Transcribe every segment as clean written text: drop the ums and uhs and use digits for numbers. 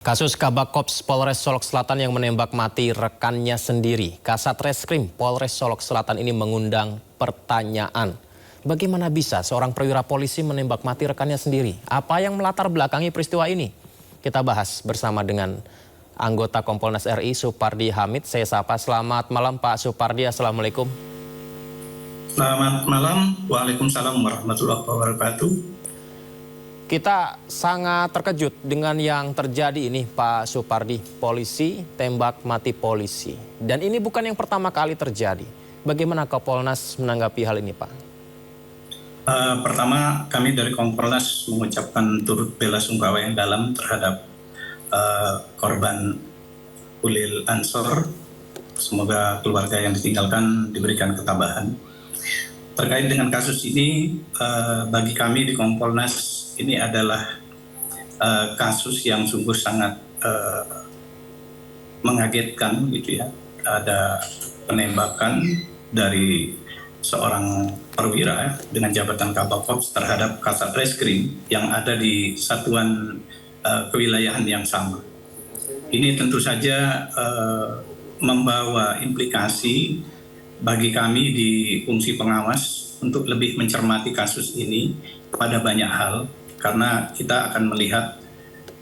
Kasus Kabak Kops Polres Solok Selatan yang menembak mati rekannya sendiri. Kasat Reskrim Polres Solok Selatan ini mengundang pertanyaan. Bagaimana bisa seorang perwira polisi menembak mati rekannya sendiri? Apa yang melatar belakangi peristiwa ini? Kita bahas bersama dengan anggota Kompolnas RI Supardi Hamid. Saya sapa, selamat malam Pak Supardi, Assalamualaikum. Selamat malam, Waalaikumsalam warahmatullahi wabarakatuh. Kita sangat terkejut dengan yang terjadi ini Pak Supardi. Polisi tembak mati polisi. Dan ini bukan yang pertama kali terjadi. Bagaimana Kompolnas menanggapi hal ini Pak? Pertama kami dari Kompolnas mengucapkan turut bela sungkawa yang dalam terhadap korban Ulil Ansor. Semoga keluarga yang ditinggalkan diberikan ketabahan. Terkait dengan kasus ini, bagi kami di Kompolnas ini adalah kasus yang sungguh sangat mengagetkan gitu ya. Ada penembakan dari seorang perwira dengan jabatan Kabak Kops terhadap Kasat Reskrim yang ada di satuan kewilayahan yang sama. Ini tentu saja membawa implikasi bagi kami di fungsi pengawas untuk lebih mencermati kasus ini pada banyak hal. Karena kita akan melihat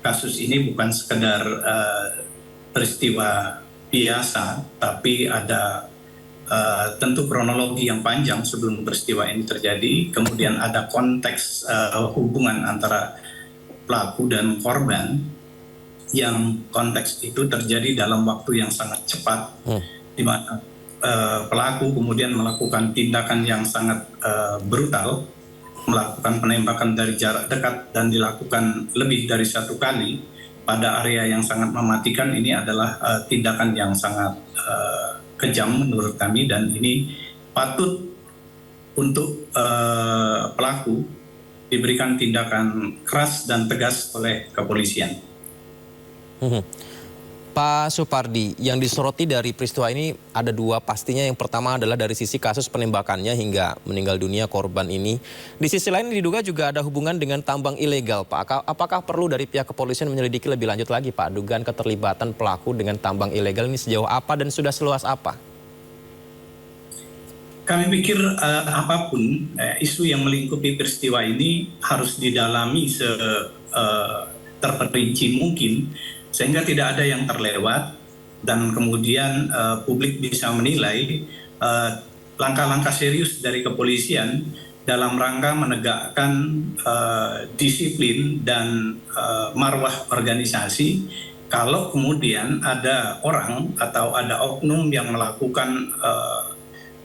kasus ini bukan sekedar peristiwa biasa, tapi ada tentu kronologi yang panjang sebelum peristiwa ini terjadi. Kemudian ada konteks hubungan antara pelaku dan korban, yang konteks itu terjadi dalam waktu yang sangat cepat, di mana pelaku kemudian melakukan tindakan yang sangat brutal, melakukan penembakan dari jarak dekat dan dilakukan lebih dari satu kali pada area yang sangat mematikan. Ini adalah tindakan yang sangat kejam menurut kami, dan ini patut untuk pelaku diberikan tindakan keras dan tegas oleh kepolisian. Pak Supardi, yang disoroti dari peristiwa ini ada dua pastinya. Yang pertama adalah dari sisi kasus penembakannya hingga meninggal dunia korban ini. Di sisi lain diduga juga ada hubungan dengan tambang ilegal, Pak. Apakah perlu dari pihak kepolisian menyelidiki lebih lanjut lagi, Pak? Dugaan keterlibatan pelaku dengan tambang ilegal ini sejauh apa dan sudah seluas apa? Kami pikir apapun isu yang melingkupi peristiwa ini harus didalami terperinci mungkin, sehingga tidak ada yang terlewat, dan kemudian publik bisa menilai langkah-langkah serius dari kepolisian dalam rangka menegakkan disiplin dan marwah organisasi. Kalau kemudian ada orang atau ada oknum yang melakukan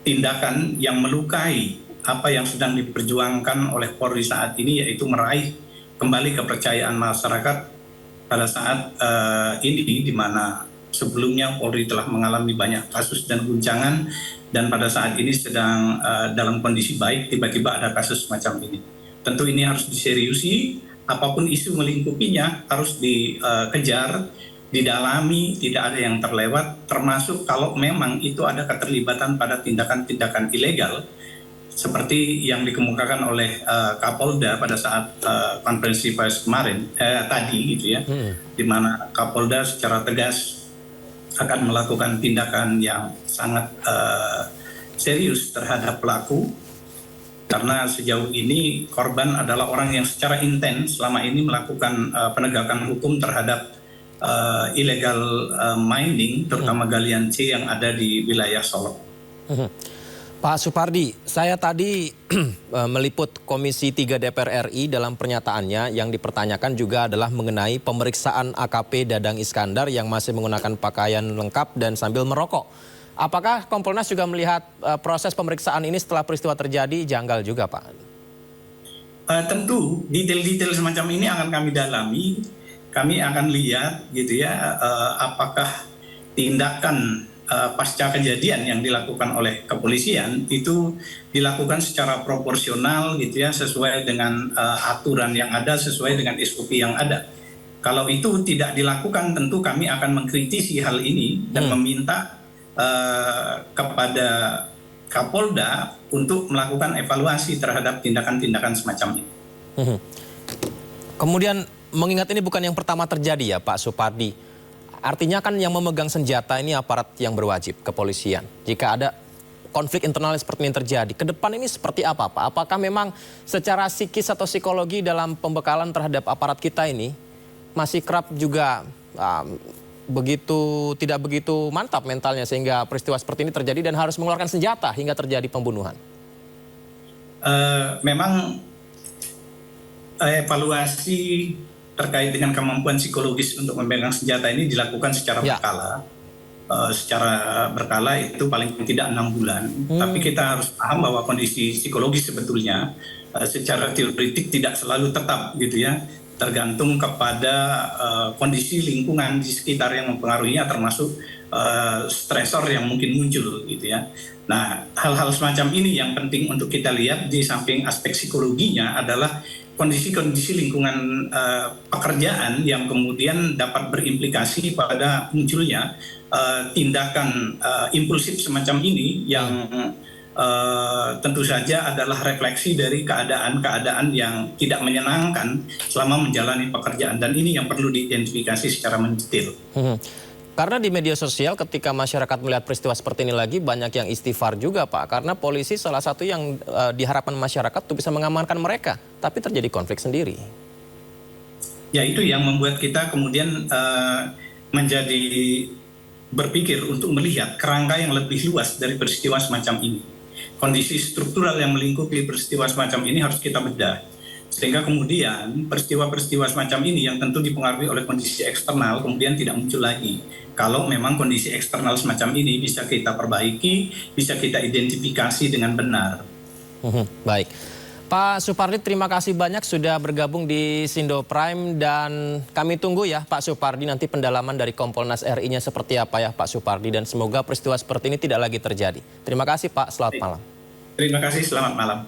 tindakan yang melukai apa yang sedang diperjuangkan oleh Polri saat ini, yaitu meraih kembali kepercayaan masyarakat pada saat ini, di mana sebelumnya Polri telah mengalami banyak kasus dan guncangan, dan pada saat ini sedang dalam kondisi baik, tiba-tiba ada kasus semacam ini. Tentu ini harus diseriusi, apapun isu melingkupinya harus dikejar, didalami, tidak ada yang terlewat, termasuk kalau memang itu ada keterlibatan pada tindakan-tindakan ilegal, seperti yang dikemukakan oleh Kapolda pada saat konferensi pers kemarin tadi gitu ya, di mana Kapolda secara tegas akan melakukan tindakan yang sangat serius terhadap pelaku, karena sejauh ini korban adalah orang yang secara intens selama ini melakukan penegakan hukum terhadap illegal mining, terutama galian C yang ada di wilayah Solok. Pak Supardi, saya tadi meliput Komisi 3 DPR RI. Dalam pernyataannya yang dipertanyakan juga adalah mengenai pemeriksaan AKP Dadang Iskandar yang masih menggunakan pakaian lengkap dan sambil merokok. Apakah Kompolnas juga melihat proses pemeriksaan ini setelah peristiwa terjadi janggal juga, Pak? Tentu detail-detail semacam ini akan kami dalami. Kami akan lihat gitu ya, apakah tindakan pasca kejadian yang dilakukan oleh kepolisian itu dilakukan secara proporsional gitu ya, sesuai dengan aturan yang ada, sesuai dengan SOP yang ada. Kalau itu tidak dilakukan, tentu kami akan mengkritisi hal ini dan meminta kepada Kapolda untuk melakukan evaluasi terhadap tindakan-tindakan semacam ini. Kemudian mengingat ini bukan yang pertama terjadi ya Pak Supardi. Artinya kan yang memegang senjata ini aparat yang berwajib, kepolisian. Jika ada konflik internal seperti ini terjadi, ke depan ini seperti apa Pak? Apakah memang secara psikis atau psikologi dalam pembekalan terhadap aparat kita ini masih kerap juga tidak begitu mantap mentalnya sehingga peristiwa seperti ini terjadi dan harus mengeluarkan senjata hingga terjadi pembunuhan? Memang evaluasi terkait dengan kemampuan psikologis untuk memegang senjata ini dilakukan secara berkala. Secara berkala itu paling tidak 6 bulan. Tapi kita harus paham bahwa kondisi psikologis sebetulnya secara teoretik tidak selalu tetap gitu ya. Tergantung kepada kondisi lingkungan di sekitar yang mempengaruhinya, termasuk stresor yang mungkin muncul gitu ya. Nah, hal-hal semacam ini yang penting untuk kita lihat di samping aspek psikologinya adalah kondisi-kondisi lingkungan pekerjaan yang kemudian dapat berimplikasi pada munculnya tindakan impulsif semacam ini yang tentu saja adalah refleksi dari keadaan-keadaan yang tidak menyenangkan selama menjalani pekerjaan, dan ini yang perlu diidentifikasi secara mendetail. Karena di media sosial ketika masyarakat melihat peristiwa seperti ini lagi banyak yang istighfar juga Pak, karena polisi salah satu yang diharapkan masyarakat untuk bisa mengamankan mereka, tapi terjadi konflik sendiri. Ya, itu yang membuat kita kemudian menjadi berpikir untuk melihat kerangka yang lebih luas dari peristiwa semacam ini. Kondisi struktural yang melingkupi peristiwa semacam ini harus kita bedah. Sehingga kemudian peristiwa-peristiwa semacam ini yang tentu dipengaruhi oleh kondisi eksternal kemudian tidak muncul lagi. Kalau memang kondisi eksternal semacam ini bisa kita perbaiki, bisa kita identifikasi dengan benar. Baik. Pak Supardi, terima kasih banyak sudah bergabung di Sindo Prime dan kami tunggu ya Pak Supardi nanti pendalaman dari Kompolnas RI-nya seperti apa ya Pak Supardi, dan semoga peristiwa seperti ini tidak lagi terjadi. Terima kasih Pak, selamat malam. Terima kasih, selamat malam.